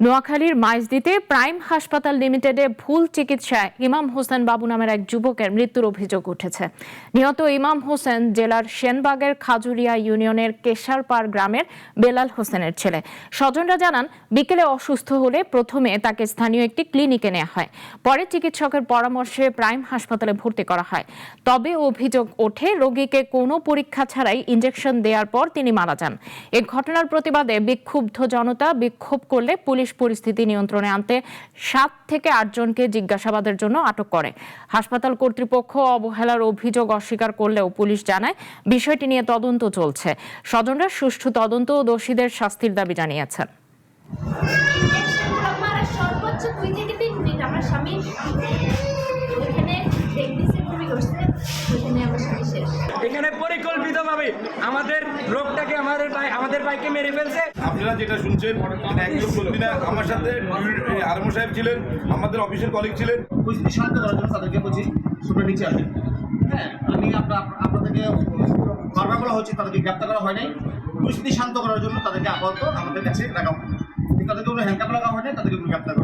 নোয়াখালীর মাইজদীতে প্রাইম হাসপাতাল লিমিটেডে ভুল চিকিৎসায় ইমাম হোসেন বাবু নামের এক যুবকের মৃত্যুর অভিযোগ উঠেছে। নিহত ইমাম হোসেন জেলার সেনবাগের খাজুরিয়া ইউনিয়নের কেশারপাড় গ্রামের বেলাল হোসেনের ছেলে। স্বজনরা জানান, বিকেলে অসুস্থ হলে প্রথমে তাকে স্থানীয় একটি ক্লিনিকে নেওয়া হয়, পরে চিকিৎসকের পরামর্শে প্রাইম হাসপাতালে ভর্তি করা হয়। তবে অভিযোগ ওঠে, রোগীকে কোনো পরীক্ষা ছাড়াই ইনজেকশন দেওয়ার পর তিনি মারা যান। এ ঘটনার প্রতিবাদে বিক্ষুব্ধ জনতা বিক্ষোভ করলে পুলিশ পরিস্থিতি নিয়ন্ত্রণে আনতে 7 থেকে 8 জনকে জিজ্ঞাসাবাদের জন্য আটক করে। হাসপাতাল কর্তৃপক্ষ অবহেলার অভিযোগ অস্বীকার করলেও পুলিশ জানায়, বিষয়টি নিয়ে তদন্ত চলছে। স্বজনরা সুষ্ঠু তদন্ত ও দোষীদের শাস্তির দাবি জানিয়েছেন। এখানে পরিকল্পিতভাবে আমাদের লোকটাকে আমাদের বাইকে মেরে ফেলছে। আপনারা যেটা শুনছেন, একদম সত্যি না। আমার সাথে আরমো সাহেব ছিলেন, আমাদের অফিসের কলিগ ছিলেন। পরিস্থিতি শান্ত করার জন্য তাদেরকে বলছি সুপ্রিম নিচে আসেন। হ্যাঁ, আমি আপনাদেরকে বারবার বলা হচ্ছে, তাদেরকে গ্রেপ্তার করা হয় নাই। পরিস্থিতি শান্ত করার জন্য তাদেরকে আপাতত আমাদের কাছে রাখা হয়, তাদেরকে কোনো হ্যান্ডকাপ রাখা হয় নাই, তাদেরকে কোনো গ্রেপ্তার